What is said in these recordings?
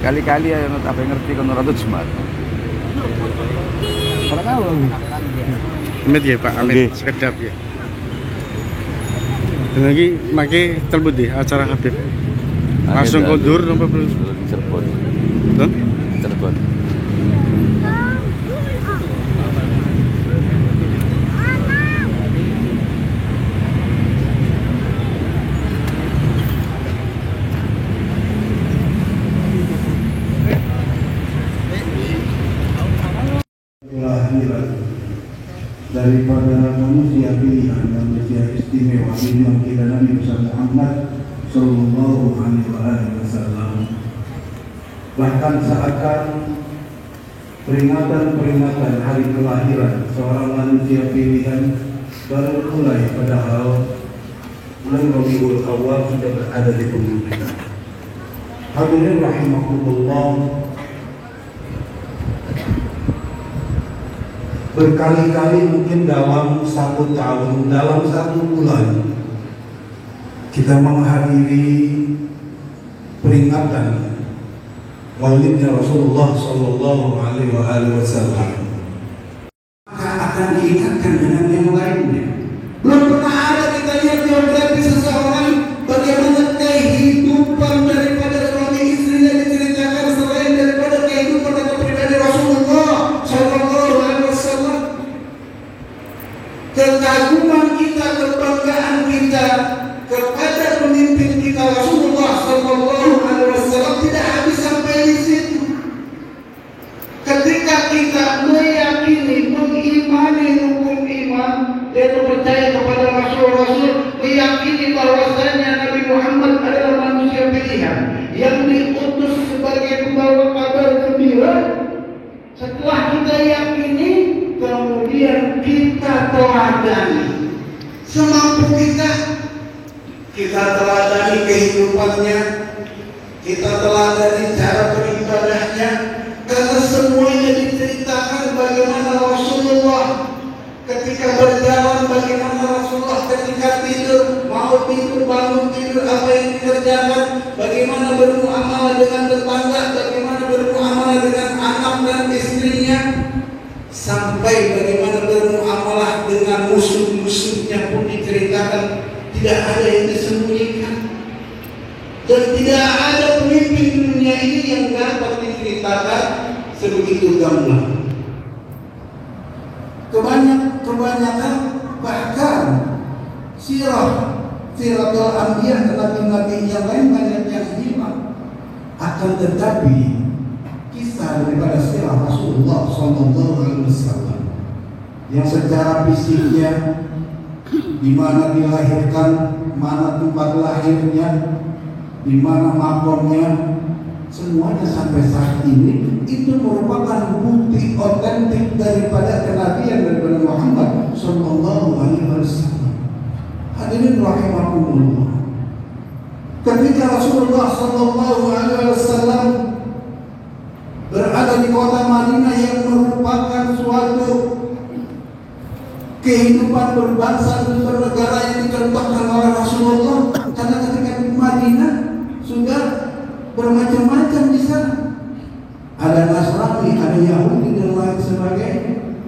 Kali-kali ya apa ngerti kono rada Jumat. Ora tahu lagi. Amit ya Pak, amit sekedap ya. Dan lagi maki terbut di acara Habib. Langsung kondur nomor Cirebon. Tuh? Cirebon. Daripada manusia pilihan, manusia istimewa yang kita Nabi Muhammad Sallallahu Alaihi Wasallam. Bahkan seakan peringatan hari kelahiran seorang manusia pilihan baru mulai, padahal bulan Rabiul Awal sudah berada di bumi kita. Hadirin rahimakumullah, berkali-kali mungkin dalam satu tahun, dalam satu bulan kita menghadiri peringatan Maulidnya Rasulullah Sallallahu Alaihi Wasallam, maka akan diingatkan dengan yang lainnya. Belum pernah ada kita lihat biografi seseorang bagaimana kehidupan daripada suami istri yang diceritakan selain daripada kehidupan atau pribadi Rasulullah Sallallahu Alaihi Wasallam. Kekaguman kita, kebanggaan kita kepada pemimpin kita Rasulullah Sallallahu Alaihi Wasallam tidak habis sampai di situ. Ketika kita meyakini, mengimani rukun iman, yaitu percaya kepada Rasul-Rasul, meyakini bahwasanya Nabi Muhammad adalah manusia pilihan yang diutus sebagai pembawa kabar gembira. Setelah kita yakini, kemudian kita teladani semampu kita teladani kehidupannya, kita teladani cara beribadahnya, karena semuanya diceritakan bagaimana Rasulullah ketika berjalan, bagaimana Rasulullah ketika tidur, mau tidur, bangun tidur, apa yang dikerjakan, bagaimana bermuamalah dengan tetangga, bagaimana bermuamalah dengan anak dan istrinya, sampai bagaimana bermuamalah dengan musuh-musuhnya pun diceritakan. Tidak ada yang disembunyikan, dan tidak ada pemimpin dunia ini yang dapat diceritakan sebegitu gamblang. Kebanyakan bahkan siratul anbiya, nabi-nabi yang lain banyak yang hilang. Akan tetapi kisah daripada sirah Rasulullah Sallallahu Alaihi Wasallam yang secara fisiknya, di mana dilahirkan, mana tempat lahirnya, di mana makomnya, semuanya sampai saat ini itu merupakan bukti otentik daripada kenabian daripada Muhammad Sallallahu Alaihi Wasallam. Hadirin rahimakumullah, ketika Rasulullah Sallallahu Alaihi Wasallam berada di kota Madinah yang merupakan suatu kehidupan berbangsa dan bernegara yang dicontohkan oleh Rasulullah, karena ketika di Madinah sudah bermacam-macam di sana. Ada Nasrani, ada Yahudi dan lain sebagainya.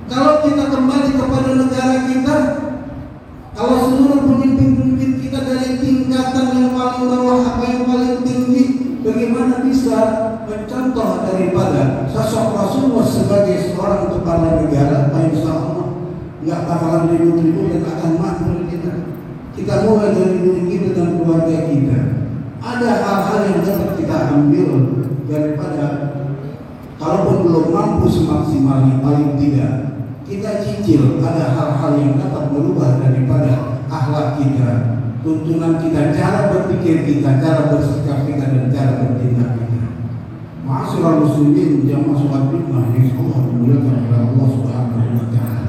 Kalau kita kembali kepada negara kita, kalau seluruh pemimpin-pemimpin kita dari tingkatan yang paling bawah apa yang paling tinggi, bagaimana bisa mencontoh daripada sosok Rasulullah sebagai seorang kepala negara? Insya Allah nggak bakalan ribut-ribut dan akan makmur kita. Kita mulai dari diri kita dan keluarga kita. Ada hal-hal yang dapat kita ambil daripada, kalaupun belum mampu semaksimalnya, paling tidak kita cicil ada hal-hal yang dapat merubah dari kita, tuntunan kita, cara berpikir kita, cara bersikap kita, dan cara bertindak kita. Ma'asyiral muslimin jamaah sholat Jumat yang Allah dimuliakan oleh Allah Subhanahu wa taala.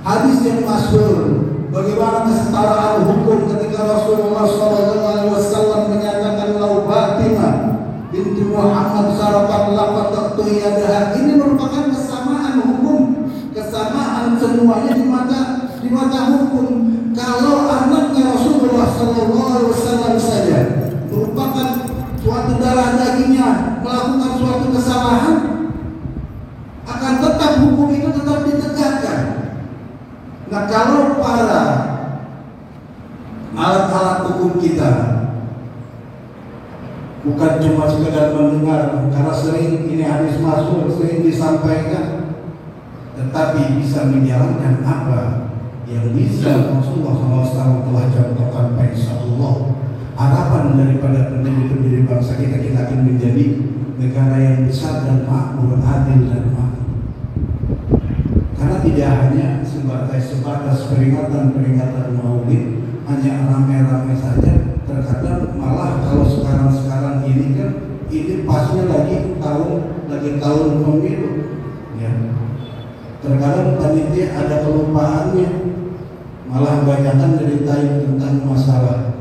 Hadis yang masyhur bagaimana kesetaraan hukum ketika Rasulullah SAW menyatakan lau Fatimah binti Muhammad syarafat laqad taqtu yadaha. Ini merupakan kesamaan hukum, kesamaan semuanya di mata hukum. Kalau anaknya Rasulullah SAW saja merupakan suatu darah dagingnya melakukan suatu kesalahan, akan tetap hukum itu tetap ditegakkan. Nah, kalau para alat-alat hukum kita bukan cuma sekedar mendengar, karena sering ini hadis masuk, sering disampaikan, tetapi bisa menjalankan apa yang bisa Rasulullah SAW telah contohkan. Insyaallah harapan daripada pendiri bangsa kita akan menjadi negara yang besar dan makmur, adil dan makmur. Karena tidak hanya sebatas peringatan Maulid, hanya rame-rame saja. Terkadang malah kalau sekarang ini kan ini pasnya lagi tahun pemilu, ya. Terkadang panitia ada kelupaannya, malah kebanyakan ceritain tentang masalah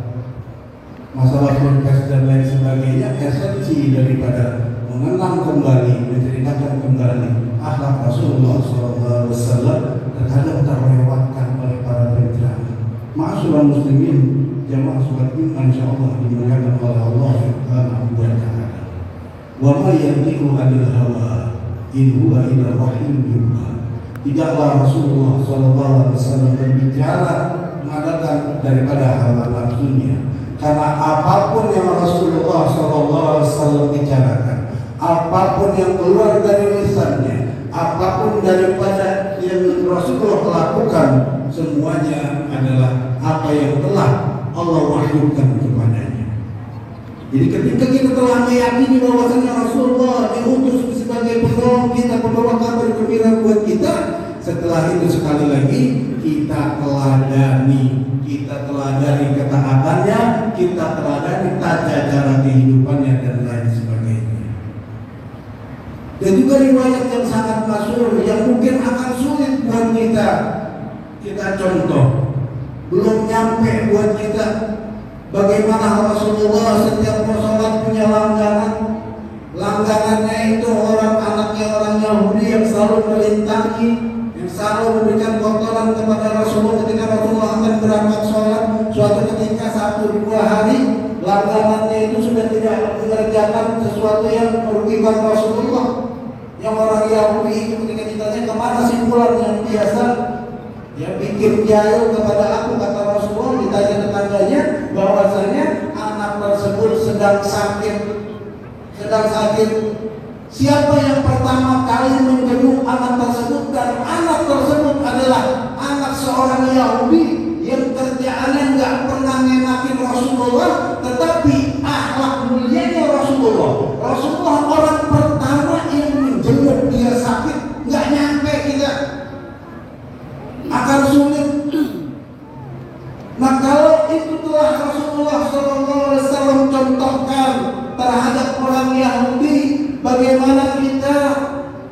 pilpres dan lain sebagainya. Esensi daripada mengenang kembali, menceritakan kembali akhlak Rasulullah SAW terkadang terlewatkan oleh para penceramah. Ma'asyiral muslimin jamaah sholat Jumat insyaallah dimuliakan oleh Allah Subhanahu wa taala. Wa ma yantiqu 'anil hawa in huwa illa wahyun yuha. Tidaklah Rasulullah SAW berbicara mengadakan daripada hawa nafsunya. Karena apapun yang Rasulullah SAW bicarakan, apapun yang keluar dari lisannya, apapun daripada yang Rasulullah lakukan, semuanya adalah apa yang telah Allah wahyukan kepadanya. Jadi ketika kita telah meyakini bahwasanya Rasulullah diutus sebagai penolong kita, pembawa kabar gembira buat kita, setelah itu sekali lagi kita teladani ketaatannya, kita teladani tata cara kehidupannya dan lain sebagainya. Dan juga riwayat yang sangat masyhur yang mungkin akan sulit buat kita contoh, belum nyampe buat kita. Bagaimana Rasulullah setiap mau sholat punya langganannya itu anaknya orang Yahudi yang selalu melintangi, yang selalu memberikan kotoran kepada Rasulullah ketika Rasulullah akan berangkat sholat. Suatu ketika 1-2 hari langganannya itu sudah tidak mengerjakan sesuatu yang merugikan Rasulullah. Yang orang Yahudi itu ketika ditanya kemana sih pulang yang biasa ya bikin jahil kepada aku, kata Rasulullah, ditanya tetangganya bahwasanya anak tersebut sedang sakit. Siapa yang pertama kali menjenguk anak tersebut, dan anak tersebut adalah anak seorang Yahudi yang kerjaannya nggak pernah ngenakin Rasulullah, tetapi akhlak mulianya Rasulullah orang pertama yang menjenguk dia sakit, nggak nyampe kita, akan sulit. Nah, kalau itu telah Rasulullah SAW contohkan terhadap orang Yahudi, bagaimana kita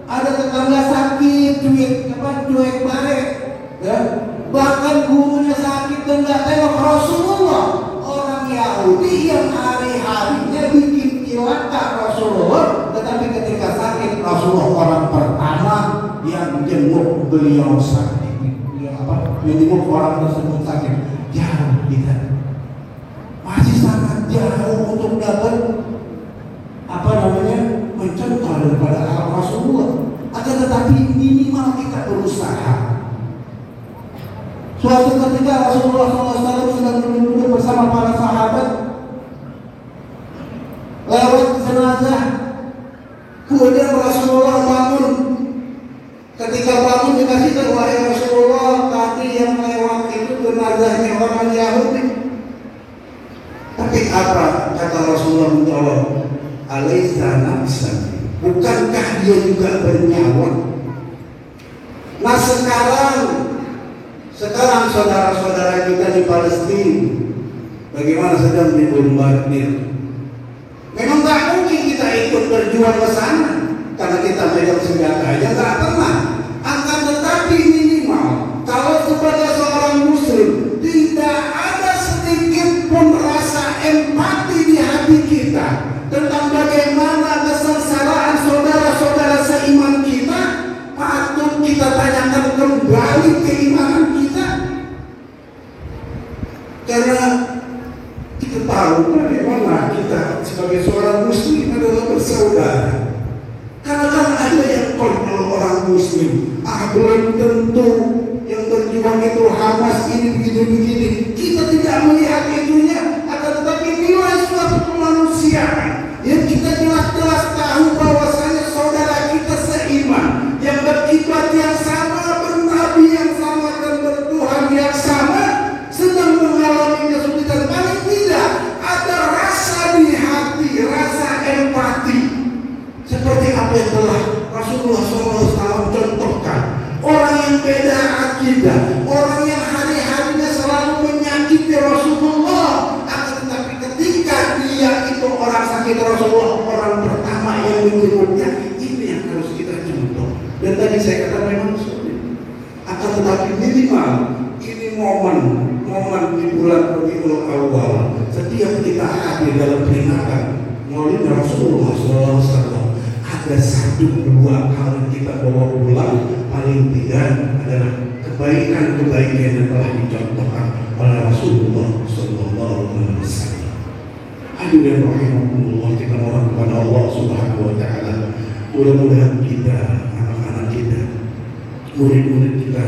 ada tetangga sakit, cuek barek, ya? Bahkan gurunya sakit dan nggak tengok Rasulullah, orang Yahudi yang hari-harinya bikin cilaka Rasulullah, tetapi ketika sakit Rasulullah orang pertama yang jenguk beliau sakit. Jenguk orang tersebut sakit. Jauh kita masih sangat jauh untuk dapat mencontoh daripada Rasulullah. Akan tetapi minimal kita berusaha. Suatu ketika Rasulullah SAW sedang duduk bersama para sahabat, lewat jenazah, kemudian Rasulullah bangun. Ketika bangun dikasih tahu, wahai Rasulullah, tadi yang lewat itu jenazahnya orang Yahudi. Tapi apa kata Rasulullah menjawab? Alaisa nafsan, bukankah dia juga bernyawa? Nah sekarang saudara-saudara kita di Palestina, bagaimana sedang dibombardir. Memang nggak mungkin kita ikut berjuang ke sana karena kita pegang senjata aja nggak pernah. Akan tetapi minimal kalau sebagai seorang muslim tidak ada sedikit pun rasa empati di hati kita tentang bagaimana kesengsaraan saudara-saudara seiman kita, patut kita tanyakan kembali keimanan kita. Karena kita tahu bagaimana kita sebagai seorang muslim adalah bersaudara. Karena kan ada yang konyol orang muslim, belum tentu yang berjuang itu Hamas ini begini-begini. Kita tidak melihat itunya, akan tetapi nilai suatu kemanusiaan yang kita jelas-jelas tahu bahwasanya saudara kita seiman yang berkiblat yang sama, bernabi yang sama dan bertuhan yang sama sedang mengalami kesulitan. Paling tidak ada rasa di hati, rasa empati seperti apa yang telah Rasulullah SAW contohkan. Orang yang beda akidah, orang yang hari-harinya selalu menyakiti Rasulullah, akan tetapi ketika dia itu orang sakit Rasulullah, orang pertama yang menjemputnya, ini yang harus kita contoh. Dan tadi saya katakan memang sulit, akan tetapi minimal ini momen di bulan Rabiul Awal, setiap kita hadir dalam peringatan Maulid Rasulullah SAW, ada 1-2 hal yang kita bawa pulang, paling tidak adalah kebaikan-kebaikan yang telah dicontohkan oleh Rasulullah SAW. Hadirin rahimahumullah, kita mohon kepada Allah Subhanahu wa taala, mudah-mudahan kita, anak-anak kita, murid-murid kita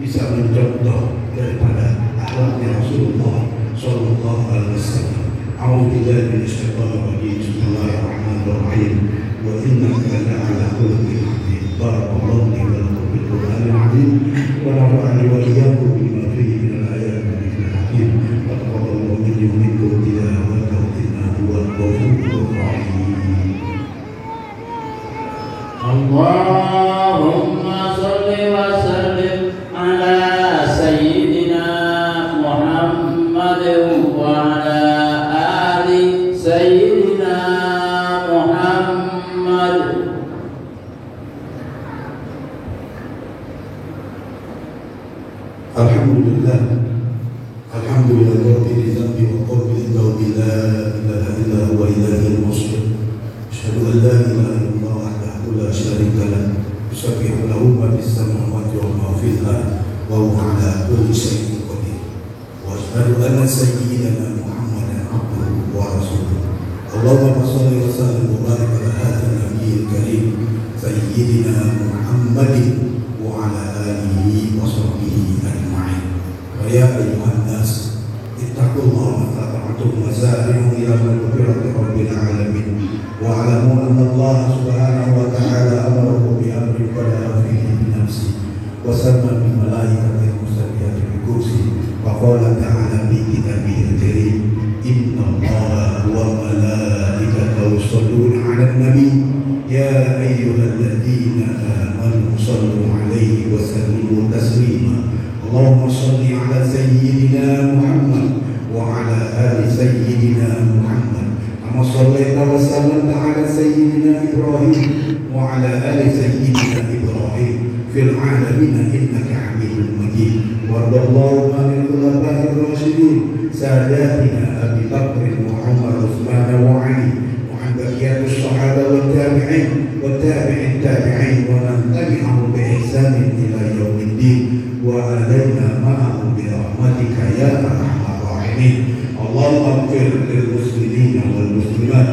bisa mencontoh daripada akhlaknya Rasulullah sallallahu alaihi wasallam. A'udzu billahi minasyaitonir rajim. Bismillahirrahmanirrahim. Wa innaka la'ala khuluqin 'adzim. Barakallahu li wa lakum bil Qur'anil 'azim wa nafa'ani wa iyyakum bima fihi minal ayati wa dhikril hakim. Wa taqabbalallahu minni wa minkum tilawatahu innahu huwal ghafurur rahim. Allahumma shalli wa sallim ala sayyidina Muhammad wa ala ali sayyidina Muhammad. Alhamdulillah, alhamdulillah rabbil dzambi wa qabbil dzambi la ilaha illa huwa ilaihil masir. Asyhadu an la ilaha illallah wahdahu la syarika lah, yusabbihu lahu ma fis samawati wa ma fil ardh wa huwa ala kulli syai'in qadir. Wa asyhadu anna sayyidina Muhammadan abduhu wa rasuluh. Allahumma shalli wa sallim wa barik ala hadzal nabiyil karim sayyidina Muhammadin wa ala alihi wa sahbihi ajma'in. Wa ya ayyuhan nas ittaqullaha wa ta'atuhu wa sari'u ila maghfirati rabbil alamin. Wa alamu anna Allah subhanahu wa ta'ala amarakum bi amrin bada'a fihi bi nafsi wa samma bil malaikati musabbihati bi kursi wa qala ta'ala bi kitabihil karim inna Allaha wa malaikatahu yusholluna 'alan nabi ya ayyuhalladzina amanu shallu 'alaihi wa sallimu taslima. Allahumma shalli 'ala sayyidina Muhammad wa 'ala ali sayyidina Muhammad kama shallaita wa sallamta 'ala sayyidina Ibrahim wa 'ala ali sayyidina Ibrahim fil 'alamin innaka Hamidum Majid. Warḍallahu 'anil khulafa'ir rasyidin sadatina Abi Bakr wa Umar Utsman wa Ali بقية الصحابة والتابعين والتابعين التابعين ومن تبعهم بإحسان إلى يوم الدين وعلينا معهم برحمتك يا أرحم الراحمين. اللهم اغفر للمسلمين والمسلمات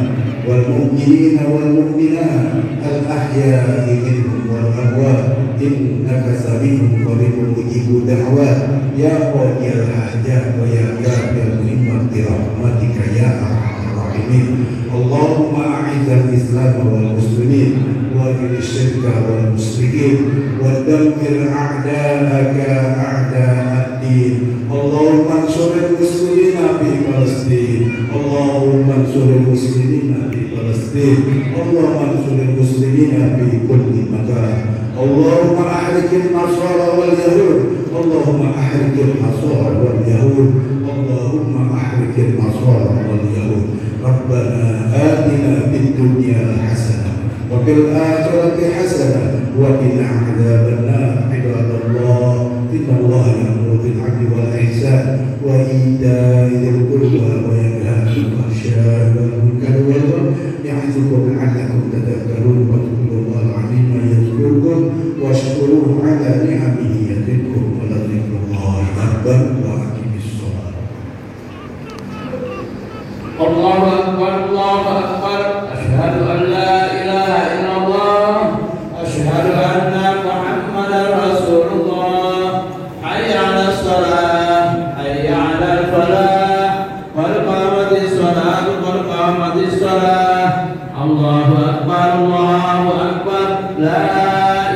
والمؤمنين والمؤمنات الأحياء منهم والأموات إنك سميع قريب مجيب الدعوات يا قاضي الحاجات ويا كافي المهمة برحمتك يا أرحم الراحمين. اللهم أعز الإسلام والمسلمين وأذل الشرك والمشركين ودمر أعداءك أعداء الدين. اللهم انصر المسلمين في فلسطين. اللهم انصر المسلمين في فلسطين. اللهم انصر المسلمين في كل مكان. اللهم أهلك النصارى واليهود. اللهم أحرق النصارى واليهود اللهم أحرق النصارى واليهود ربنا آتنا في الدنيا حسنة وفي الآخرة حسنة وقنا عذاب النار عباد الله إن الله يأمر بالعدل والإحسان وإيتاء ذي القربى وينهى عن الفحشاء والمنكر والبغي يعظكم لعلكم تذكرون واذكروا الله العظيم يذكركم واشكروه على نعمه يزدكم ولذكر الله أكبر وأقم الصلاة. الله أكبر الله أكبر أشهد أن لا إله إلا الله أشهد أن محمدا رسول الله حي على الصلاة حي على الفلاح قد قامت الصلاة قد قامت الصلاة الله أكبر الله أكبر لا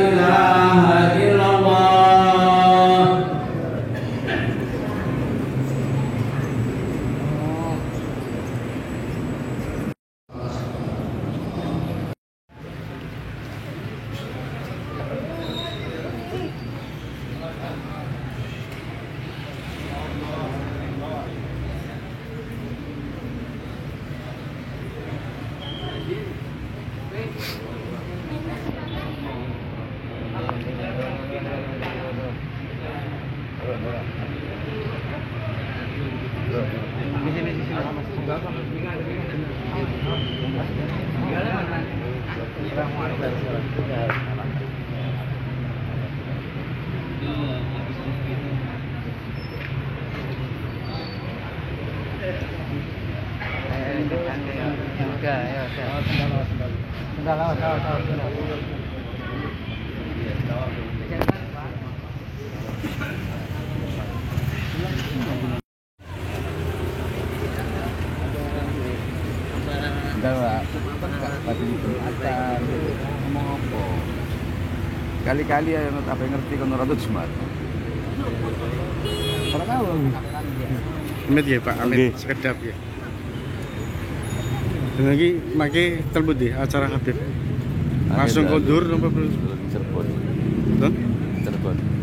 إله إلا الله. Kali-kali ya apa yang ngerti kan orang itu Jumat. Amit ya Pak, amit sekedap ya. Dan lagi maki telbut di acara Habib. Langsung kondur nomor Cirebon. Betul? Cirebon.